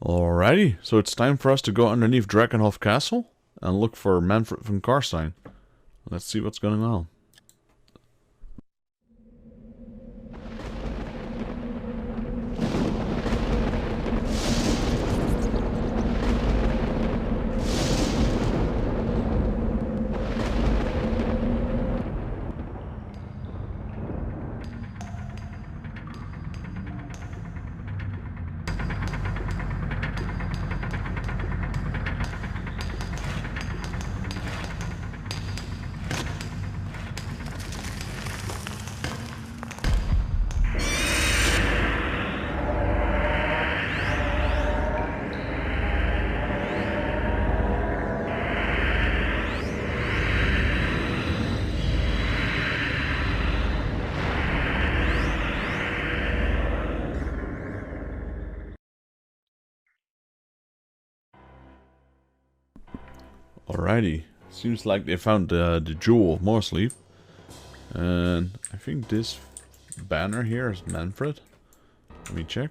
Alrighty, so it's time for us to go underneath Drakenhof Castle and look for Manfred von Karstein. Let's see what's going on. Alrighty, seems like they found the jewel of Morsleaf. And I think this banner here is Manfred. Let me check.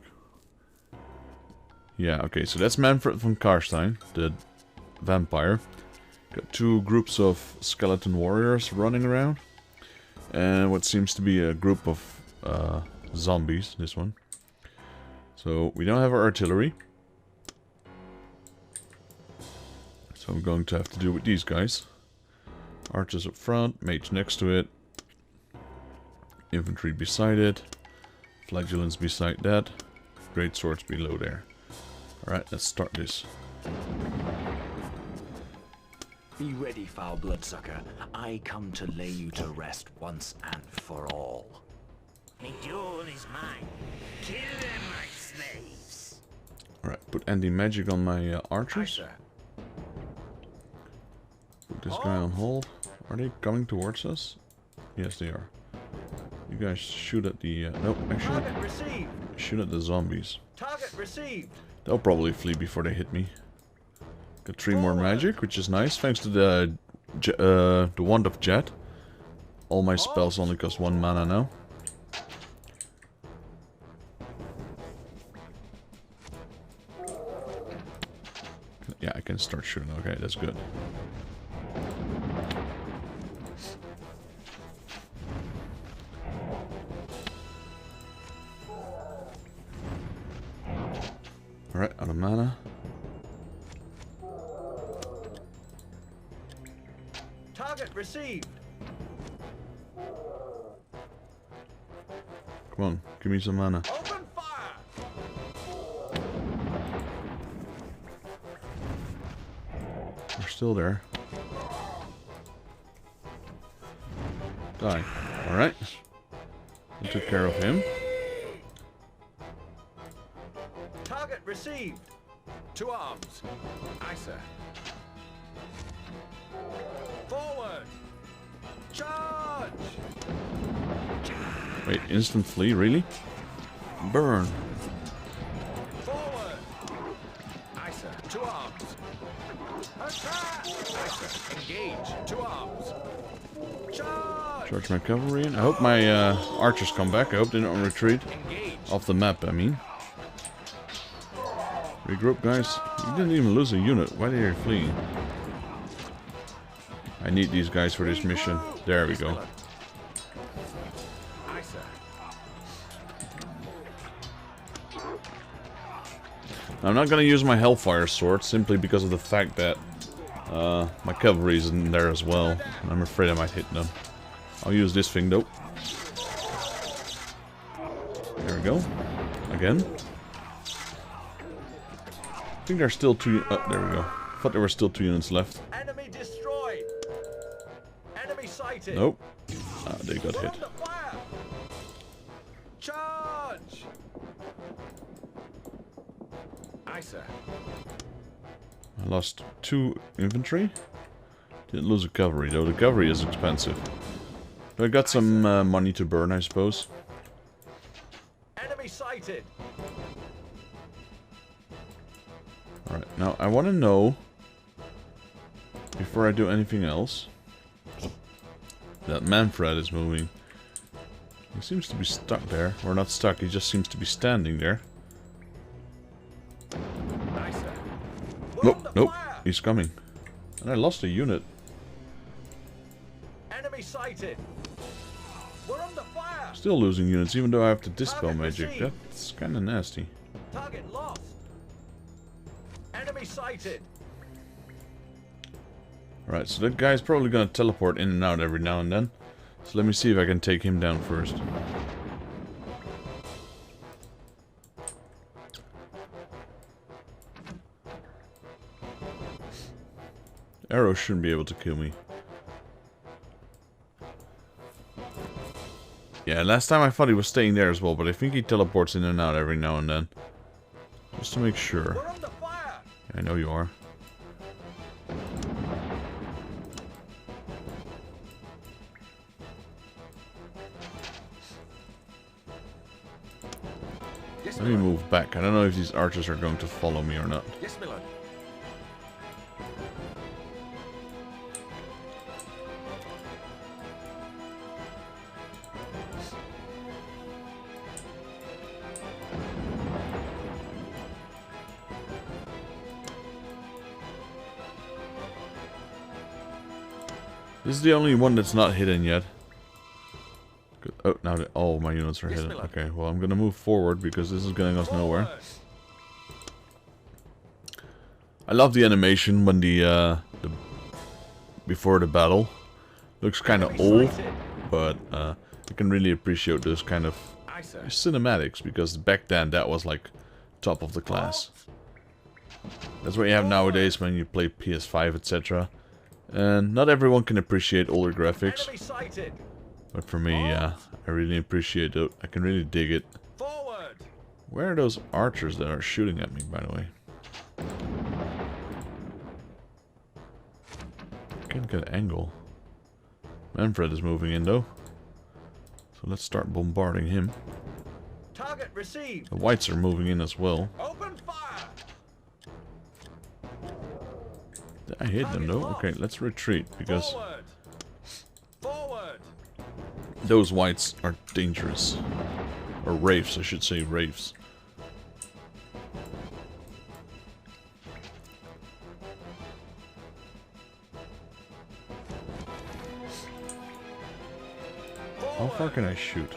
Yeah, okay, so that's Manfred von Karstein, the vampire. Got two groups of skeleton warriors running around. And what seems to be a group of zombies, this one. So we don't have our artillery. So I'm going to have to deal with these guys. Archers up front, mage next to it. Infantry beside it. Flagellants beside that. Great swords below there. Alright, let's start this. Be ready, foul bloodsucker. I come to lay you to rest once and for all. The jewel is mine. Kill them, my slaves. Alright, put anti-magic on my archers. Aye, sir. Put this guy on hold. Are they coming towards us? Yes, they are. You guys shoot at the... nope, actually. Target received. Shoot at the zombies. Target received. They'll probably flee before they hit me. Got 3 more magic, which is nice, thanks to the Wand of Jet. All my spells only cost 1 mana now. Yeah, I can start shooting. Okay, that's good. Alright, out of mana. Target received. Come on, give me some mana. Open fire. We're still there. Die. Alright. I took care of him. Target received. To arms. Aye, sir. Forward. Charge. Wait, instant flee, really? Burn. Forward. Aye, sir. To arms. Attack. Aye, sir. Engage. To arms. Charge. Charge my cavalry in. I hope my archers come back. I hope they don't retreat. Engage. Off the map, I mean. Regroup, guys. You didn't even lose a unit. Why are you fleeing? I need these guys for this mission. There we go. Aye, sir. I'm not gonna use my Hellfire sword simply because of the fact that my cavalry is in there as well. I'm afraid I might hit them. I'll use this thing though. There we go. Again. I think there's still 2. Oh, there we go. I thought there were still 2 units left. Enemy destroyed. Enemy sighted. Nope. Ah, they got hit. Under fire. Charge. Aye, sir. I lost 2 infantry. Didn't lose a cavalry though. The cavalry is expensive. But I got some money to burn, I suppose. Enemy sighted. Alright, now I want to know, before I do anything else, that Manfred is moving. He seems to be stuck there. Or not stuck, he just seems to be standing there. Nope, nope. He's coming. And I lost a unit. Enemy sighted. We're under fire. Still losing units, even though I have the dispel Target magic. received. That's kind of nasty. Target lost. Enemy sighted. Alright, so that guy's probably gonna teleport in and out every now and then. So let me see if I can take him down first. Arrows shouldn't be able to kill me. Yeah, last time I thought he was staying there as well, but I think he teleports in and out every now and then. Just to make sure. We're under fire. Yeah, I know you are. Yes, Let me Milord. move back. I don't know if these archers are going to follow me or not. Yes, Milord. This is the only one that's not hidden yet. Good. Oh, now all my units are Yes, hidden. my lord. Okay, well I'm gonna move forward because this is getting us nowhere. Forward. I love the animation when the before the battle. Looks kind of Enemy old, sighted. but I can really appreciate those kind of Aye, sir. cinematics because back then that was like top of the class. That's what you have nowadays when you play PS5, etc. And not everyone can appreciate older graphics, Enemy sighted. but for me, I really appreciate it. I can really dig it. Forward. Where are those archers that are shooting at me, by the way? Can't get an angle. Manfred is moving in though. So let's start bombarding him. Target received. The whites are moving in as well. Open fire. I hit them though. Okay, let's retreat because Forward. Forward. those whites are dangerous. Or wraiths, I should say wraiths. How far can I shoot?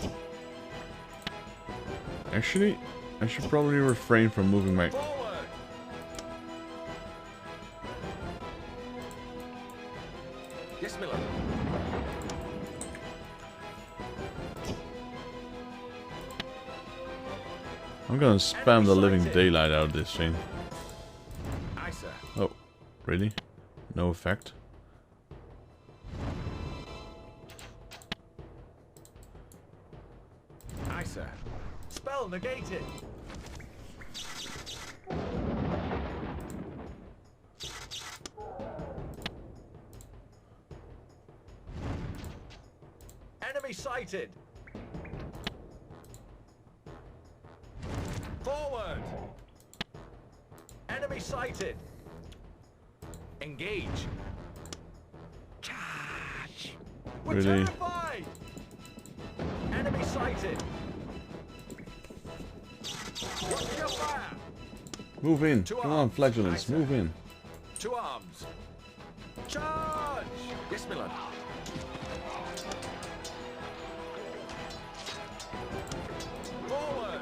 Actually, I should probably refrain from moving my... Forward. Yes, Miller. I'm gonna spam the living daylight out of this thing. Aye, sir. Oh, really? No effect? Aye, sir. Spell negated. Enemy sighted. Forward. Enemy sighted. Engage. Charge. We're Really? terrified. Enemy sighted. Watch your fire. Move in! To Come on, arms. flagellants, Aye, sir. move in! To arms. Charge. Yes, Miller. Forward.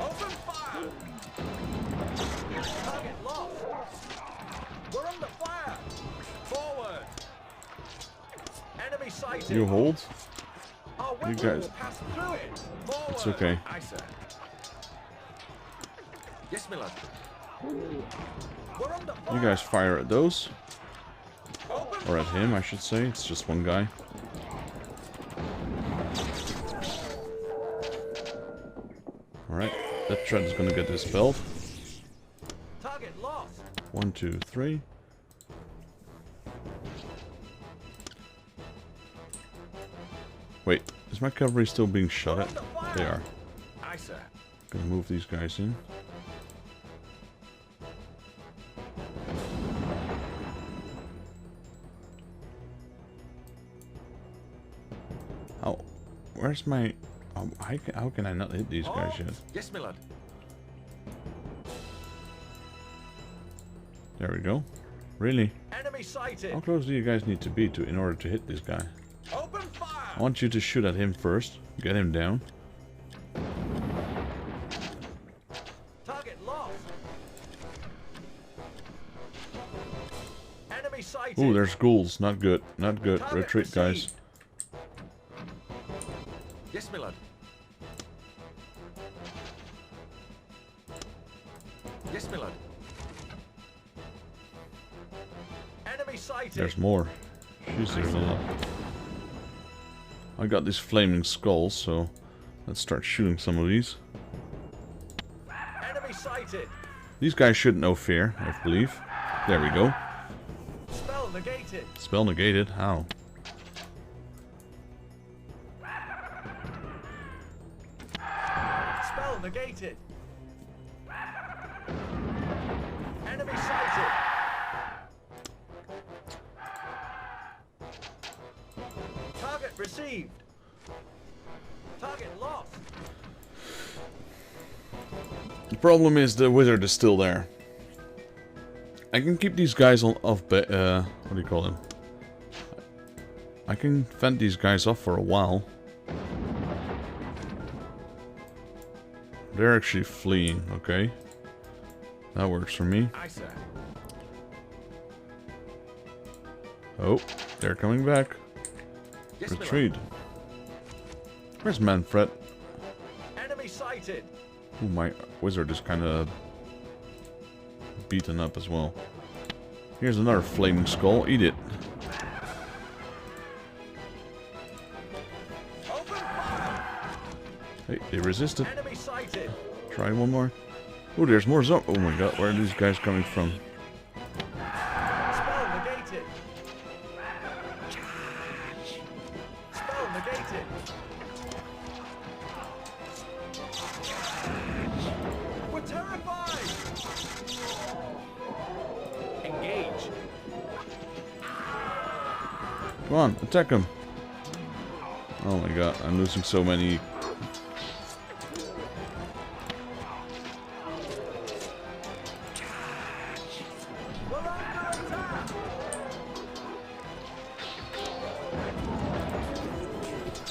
Open fire. Target lost. We're under fire. Forward. Enemy sighted. You hold? Our You weapons guys- will pass through it. Forward. It's okay. Aye, sir. Yes, Miller. We're under fire. You guys fire at those. Open Or at him, I should say. It's just one guy. Alright, that threat is gonna get dispelled. Target lost. 1, 2, 3. Wait, is my cavalry still being shot at? They are. Aye, sir. Gonna move these guys in. Oh, where's my... How can I not hit these guys yet? Yes, my lord. There we go. Really? Enemy sighted. How close do you guys need to be in order to hit this guy? Open fire. I want you to shoot at him first. Get him down. Target lost. Enemy sighted. Ooh, there's ghouls. Not good. Not good. Target Retreat, guys. received. Yes, my lord. Yes, my lord. Enemy sighted. There's more. Jeez, there's a lot. I got these flaming skulls, so let's start shooting some of these. Enemy sighted. These guys should know fear, I believe. There we go. Spell negated. Spell negated. How? Spell negated. Enemy sighted. Target received. Target lost. The problem is the wizard is still there. I can keep these guys off, what do you call them? I can fend these guys off for a while. They're actually fleeing, okay. That works for me. Aye, sir. Oh, they're coming back. Yes, my lord. Retreat. Where's Manfred? Enemy sighted. Ooh, my wizard is kind of beaten up as well. Here's another flaming skull. Eat it. Open fire. Hey, they resisted. Enemy sighted. Try one more. Oh, there's more zombies. Oh my god, where are these guys coming from? Spell negated. Spell negated. We're terrified. Engage. Come on, attack him. Oh my god, I'm losing so many. We're under attack.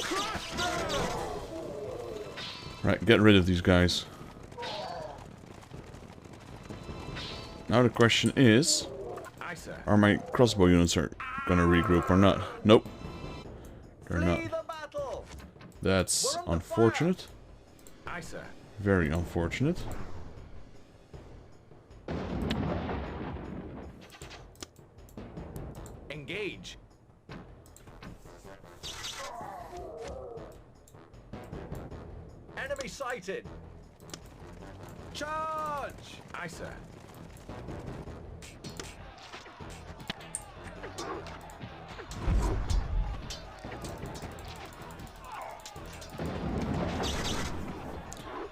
Crush them. Right, get rid of these guys. Now the question is, Aye, sir. are my crossbow units gonna regroup or not? Nope. They're not. Flee the battle. That's We're under unfortunate. Aye, sir. Very unfortunate. Engage. Enemy sighted. Charge. Aye, sir.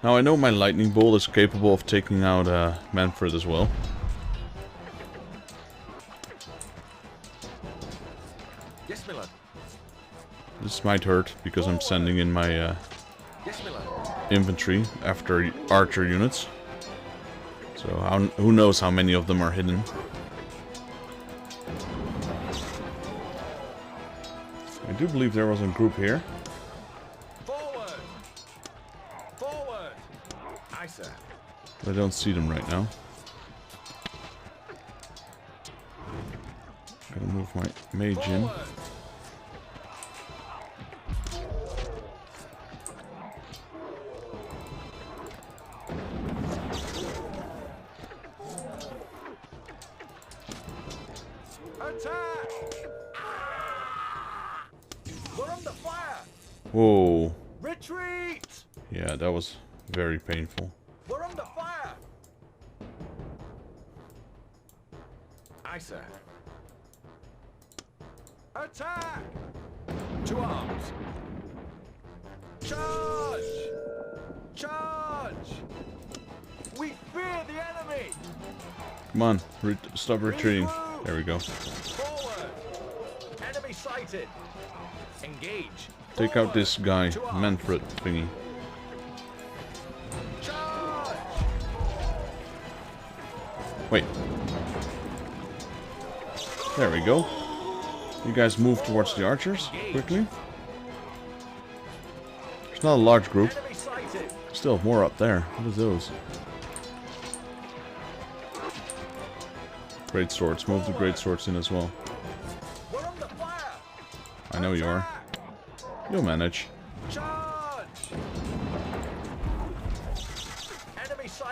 Now I know my lightning bolt is capable of taking out Manfred as well. Yes, my lord. This might hurt because I'm sending in my Yes, my lord. infantry after archer units. So who knows how many of them are hidden. I do believe there was a group here. Forward. Forward. Aye, sir. I don't see them right now. Gotta move my mage in. Forward. Attack! We're under fire! Whoa. Retreat! Yeah, that was very painful. We're under fire! Aye, sir. Attack! To arms! Charge! Charge! We fear the enemy! Come on, stop retreating. There we go. Forward! Enemy sighted! Engage. Take out this guy, Manfred thingy. Wait. There we go. You guys move towards the archers, quickly. There's not a large group. Still more up there. What are those? Great swords. Move the great swords in as well. I know you are. You'll manage.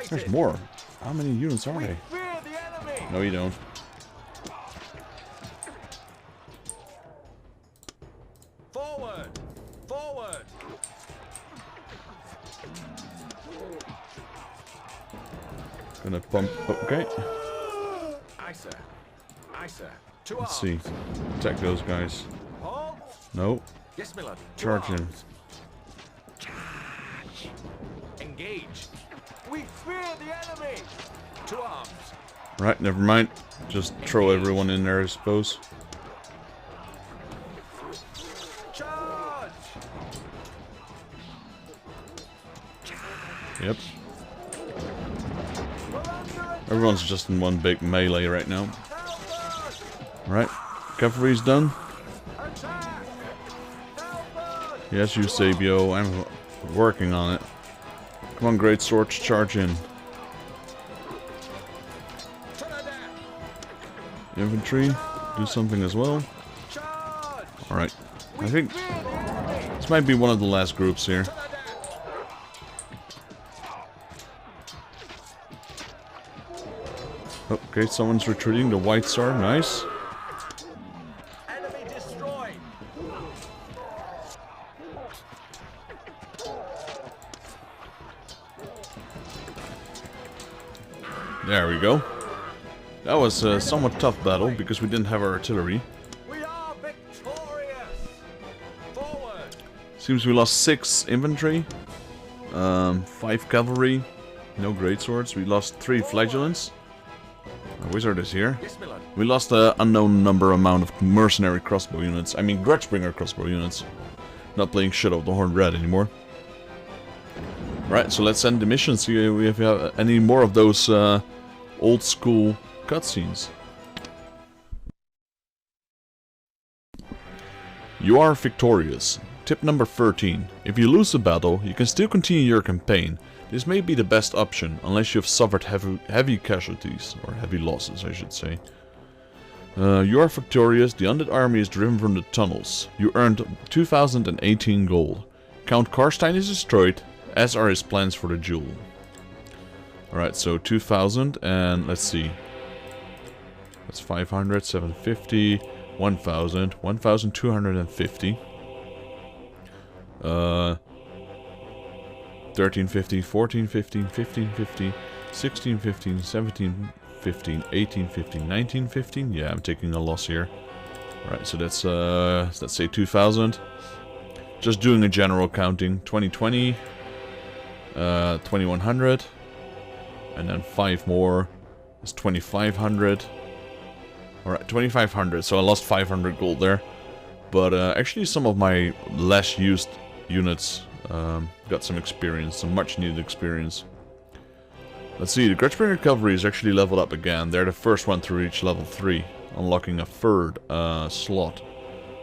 There's more. How many units are they? No, you don't. Forward! Forward! Gonna pump. Okay. Aye, sir. Aye, sir. Let's see. Attack those guys. Halt! No. Yes, my lord. Charge in. Charge! Engage! We fear the enemy! To arms! Right, never mind. Just throw everyone in there, I suppose. Charge! Yep. Everyone's just in one big melee right now. Right. Cavalry's done. Yes, Eusebio. I'm working on it. Come on, great swords, charge in. Infantry, do something as well. Alright. I think this might be one of the last groups here. Okay, someone's retreating. The whites are nice. Enemy destroyed! There we go. That was a somewhat tough battle because we didn't have our artillery. We are victorious! Forward! Seems we lost 6 infantry, 5 cavalry, no great swords. We lost 3 flagellants. Our wizard is here. Yes, my lord. We lost an unknown amount of mercenary crossbow units. I mean, Grudgebringer crossbow units. Not playing Shadow of the Horned Red anymore. Right, so let's end the mission. See if we have any more of those old school cutscenes. You are victorious. Tip number 13. If you lose a battle, you can still continue your campaign. This may be the best option, unless you have suffered heavy casualties, or heavy losses, I should say. You are victorious. The undead army is driven from the tunnels. You earned 2018 gold. Count Karstein is destroyed, as are his plans for the jewel. Alright, so 2000, and let's see. That's 500, 750, 1000, 1250. 1350, 1450, 1550, 1615, 1715, 1815, 1915. Yeah, I'm taking a loss here. Alright, so that's let's say 2000. Just doing a general counting. 2020, 2100, and then 5 more. That's 2500. Alright, 2500. So I lost 500 gold there. But actually some of my less used units got some experience, some much needed experience. Let's see, the Grudgebringer Cavalry is actually leveled up again. They're the first one to reach level 3, unlocking a third slot.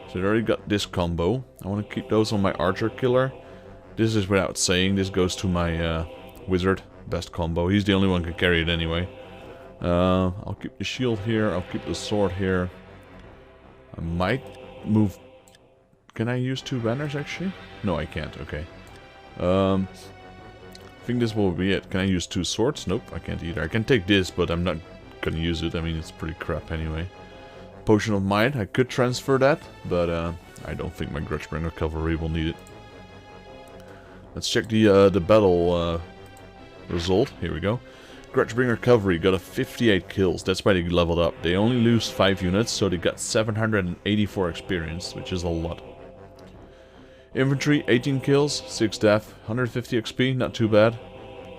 So they already got this combo. I want to keep those on my Archer Killer. This is without saying, this goes to my Wizard, best combo. He's the only one who can carry it anyway. I'll keep the shield here, I'll keep the sword here. I might move... Can I use 2 banners actually? No, I can't, okay. I think this will be it. Can I use 2 swords? Nope, I can't either. I can take this, but I'm not gonna use it. I mean, it's pretty crap anyway. Potion of Might, I could transfer that, but I don't think my Grudgebringer Cavalry will need it. Let's check the battle result. Here we go. Grudgebringer Cavalry got a 58 kills. That's why they leveled up. They only lose 5 units, so they got 784 experience, which is a lot. Infantry, 18 kills, 6 death, 150 XP, not too bad.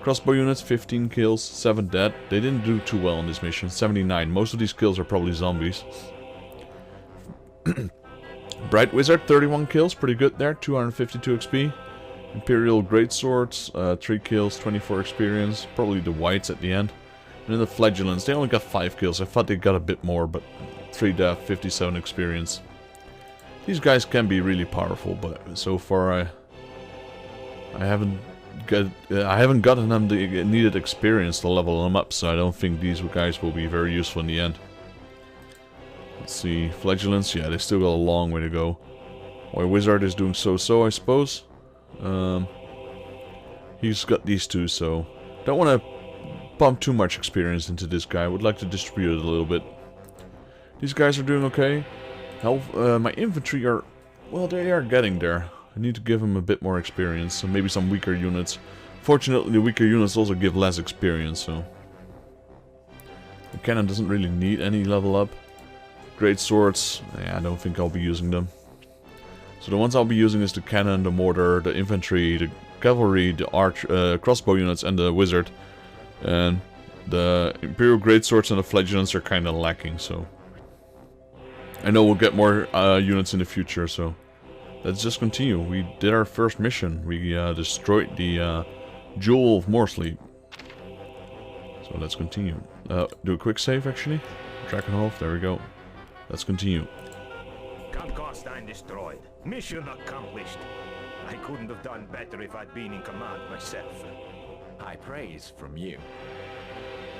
Crossbow units, 15 kills, 7 dead. They didn't do too well on this mission, 79. Most of these kills are probably zombies. Bright Wizard, 31 kills, pretty good there, 252 XP. Imperial Greatswords, 3 kills, 24 experience, probably the whites at the end. And then the Flagellants, they only got 5 kills, I thought they got a bit more, but 3 death, 57 experience. These guys can be really powerful, but so far I haven't gotten them the needed experience to level them up, so I don't think these guys will be very useful in the end. Let's see, Flagellants, yeah, they still got a long way to go. White Wizard is doing so-so, I suppose. He's got these two, so don't want to pump too much experience into this guy. I would like to distribute it a little bit. These guys are doing okay. Health, my infantry are, well, they are getting there. I need to give them a bit more experience, so maybe some weaker units. Fortunately, the weaker units also give less experience, so the cannon doesn't really need any level up. Great swords, yeah, I don't think I'll be using them. So the ones I'll be using is the cannon, the mortar, the infantry, the cavalry, the crossbow units, and the wizard. And the Imperial Greatswords and the Flagellants are kind of lacking, so I know we'll get more units in the future, so let's just continue. We did our first mission. We destroyed the Jewel of Morsleep. So let's continue. Do a quick save, actually. Drakenhof, there we go. Let's continue. Count Carstein destroyed. Mission accomplished. I couldn't have done better if I'd been in command myself. High praise from you.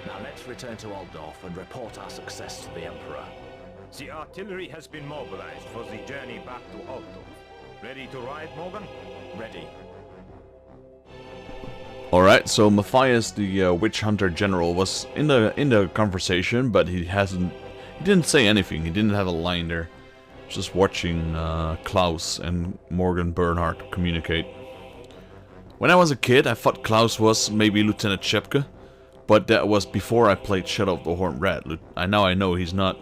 Now let's return to Altdorf and report our success to the Emperor. The artillery has been mobilized for the journey back to Altdorf. Ready to ride, Morgan? Ready. Alright, so Matthias, the Witch Hunter General, was in the conversation, but he didn't say anything. He didn't have a line there. Just watching Klaus and Morgan Bernhardt communicate. When I was a kid, I thought Klaus was maybe Lieutenant Shepke, but that was before I played Shadow of the Horned Red. I know he's not.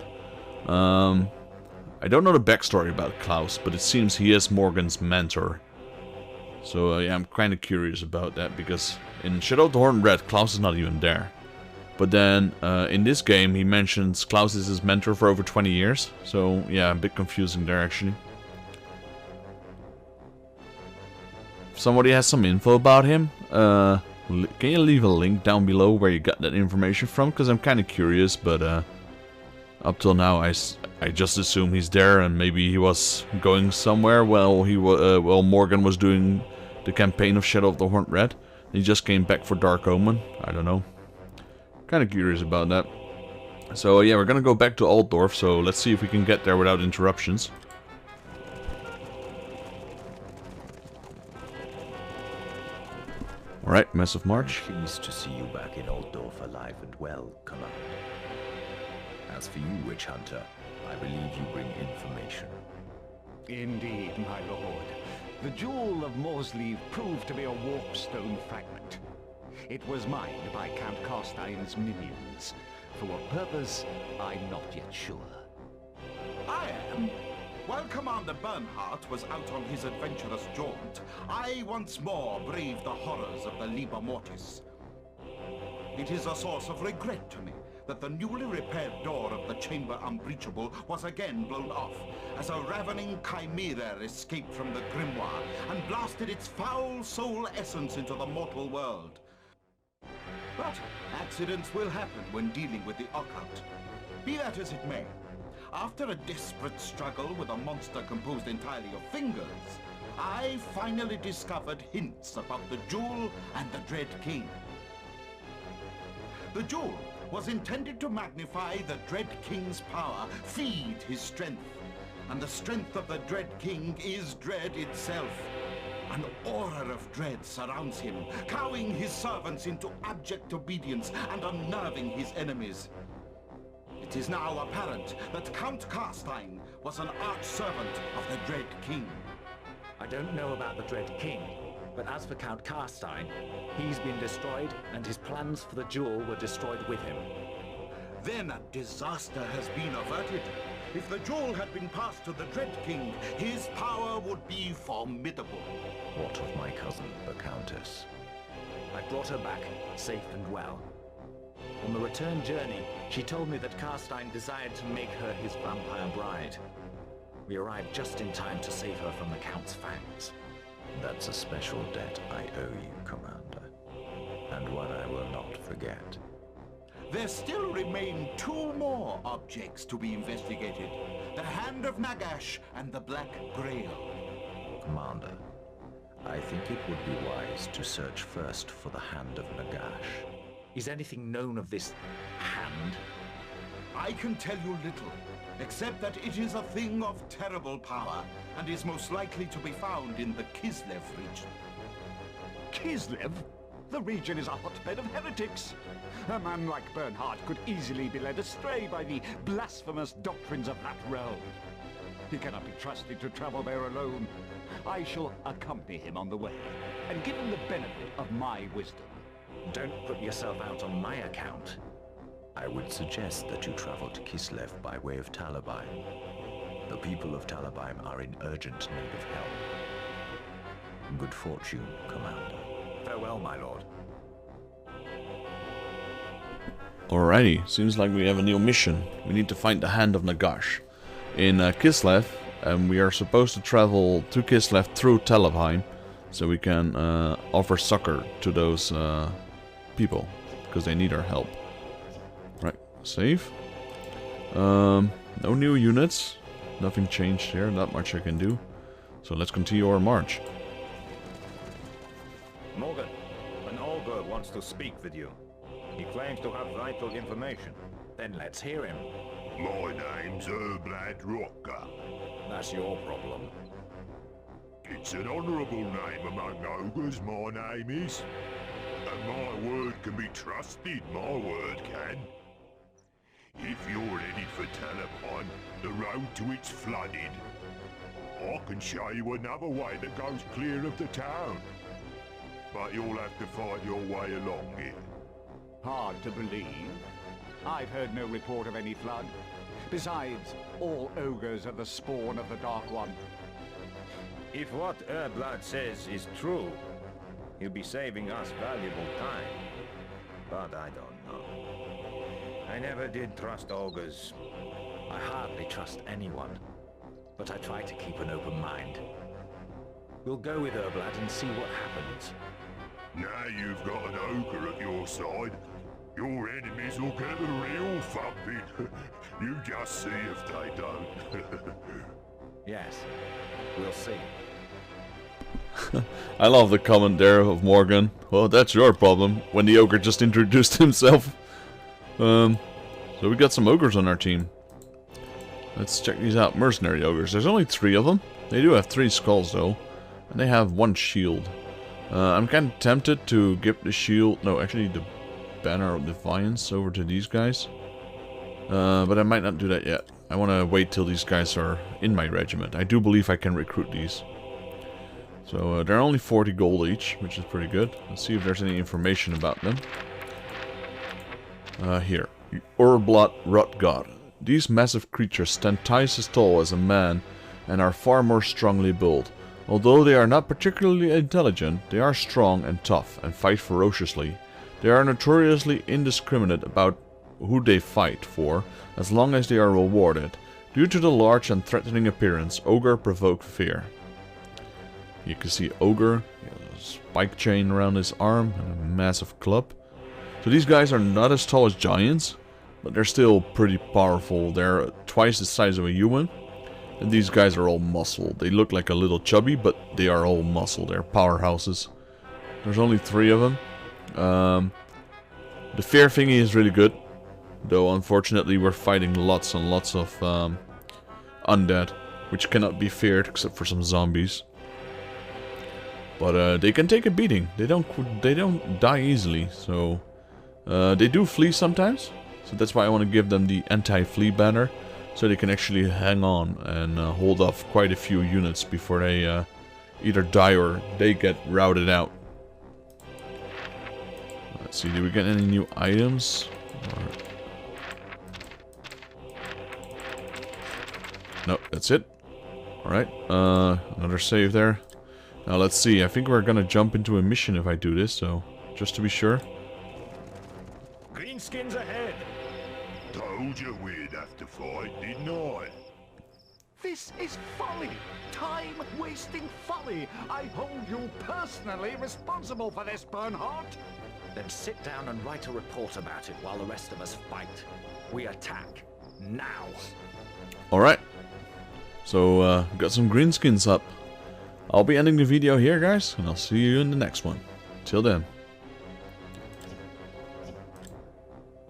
I don't know the backstory about Klaus, but it seems he is Morgan's mentor. So yeah, I'm kind of curious about that, because in Shadow of the Horned Red, Klaus is not even there. But then, in this game, he mentions Klaus is his mentor for over 20 years. So, yeah, a bit confusing there, actually. If somebody has some info about him, can you leave a link down below where you got that information from? Because I'm kind of curious, but up till now, I just assume he's there, and maybe he was going somewhere while Morgan was doing the campaign of Shadow of the Horned Red. He just came back for Dark Omen. I don't know. Kind of curious about that. So yeah, we're gonna go back to Altdorf, so let's see if we can get there without interruptions. Alright, Massive March. I'm pleased to see you back in Altdorf alive and well, Command. As for you, Witch Hunter, I believe you bring information. Indeed, my lord. The Jewel of Morsleep proved to be a warpstone fragment. It was mined by Count Carstein's minions. For what purpose, I'm not yet sure. I am. While Commander Bernhardt was out on his adventurous jaunt, I once more braved the horrors of the Liber Mortis. It is a source of regret to me that the newly repaired door of the Chamber Unbreachable was again blown off, as a ravening chimera escaped from the grimoire and blasted its foul soul essence into the mortal world. But accidents will happen when dealing with the occult. Be that as it may, after a desperate struggle with a monster composed entirely of fingers, I finally discovered hints about the Jewel and the Dread King. The Jewel was intended to magnify the Dread King's power, feed his strength. And the strength of the Dread King is dread itself. An aura of dread surrounds him, cowing his servants into abject obedience and unnerving his enemies. It is now apparent that Count Carstein was an arch-servant of the Dread King. I don't know about the Dread King, but as for Count Carstein, he's been destroyed, and his plans for the jewel were destroyed with him. Then a disaster has been averted. If the jewel had been passed to the Dread King, his power would be formidable. What of my cousin, the Countess? I brought her back, safe and well. On the return journey, she told me that Carstein desired to make her his vampire bride. We arrived just in time to save her from the Count's fangs. That's a special debt I owe you, Commander, and one I will not forget. There still remain 2 more objects to be investigated. The Hand of Nagash and the Black Grail. Commander, I think it would be wise to search first for the Hand of Nagash. Is anything known of this hand? I can tell you little, except that it is a thing of terrible power, and is most likely to be found in the Kislev region. Kislev? The region is a hotbed of heretics. A man like Bernhard could easily be led astray by the blasphemous doctrines of that realm. He cannot be trusted to travel there alone. I shall accompany him on the way, and give him the benefit of my wisdom. Don't put yourself out on my account. I would suggest that you travel to Kislev by way of Talabheim. The people of Talabheim are in urgent need of help. Good fortune, Commander. Farewell, my lord. Alrighty, seems like we have a new mission. We need to find the Hand of Nagash in Kislev, and we are supposed to travel to Kislev through Talabheim, so we can offer succor to those people, because they need our help. Right, save. No new units, nothing changed here, not much I can do. So let's continue our march. Morgan, an ogre wants to speak with you. He claims to have vital information. Then let's hear him. My name's Herblad Rocker. That's your problem. It's an honourable name among ogres, my name is. And my word can be trusted, my word can. If you're headed for Talabheim, the road to it's flooded. I can show you another way that goes clear of the town. But you'll have to fight your way along here. Hard to believe. I've heard no report of any flood. Besides, all ogres are the spawn of the Dark One. If what Erblad says is true, he'll be saving us valuable time. But I don't know. I never did trust ogres. I hardly trust anyone, but I try to keep an open mind. We'll go with Erblad and see what happens. Now you've got an ogre at your side, your enemies will get a real thumping. You just see if they don't. Yes, we'll see. I love the comment there of Morgan. Well, that's your problem, when the ogre just introduced himself. So we got some ogres on our team. Let's check these out. Mercenary Ogres. There's only 3 of them. They do have 3 skulls though. And they have 1 shield. I'm kind of tempted to give the shield... No, actually the Banner of Defiance over to these guys. But I might not do that yet. I want to wait till these guys are in my regiment. I do believe I can recruit these. So they're only 40 gold each, which is pretty good. Let's see if there's any information about them. Here. Urblot Rotgod. These massive creatures stand twice as tall as a man and are far more strongly built. Although they are not particularly intelligent, they are strong and tough and fight ferociously. They are notoriously indiscriminate about who they fight for, as long as they are rewarded. Due to the large and threatening appearance, Ogre provoke fear. You can see Ogre, he has a spike chain around his arm and a massive club. So these guys are not as tall as giants, but they're still pretty powerful. They're twice the size of a human. And these guys are all muscle. They look like a little chubby, but they are all muscle. They're powerhouses. There's only 3 of them. The fear thingy is really good. Though unfortunately we're fighting lots and lots of undead, which cannot be feared except for some zombies. But they can take a beating. They don't die easily. So they do flee sometimes. So that's why I want to give them the anti-flee banner. So they can actually hang on and hold off quite a few units before they either die or they get routed out. Let's see, did we get any new items? No, that's it. Alright, another save there. Now let's see, I think we're gonna jump into a mission if I do this, so just to be sure. Greenskins ahead! Told you we'd have to fight, didn't I? This is folly! Time-wasting folly! I hold you personally responsible for this, Bernhardt! Then sit down and write a report about it while the rest of us fight. We attack. Now! Alright. So, got some greenskins up. I'll be ending the video here, guys, and I'll see you in the next one. Till then.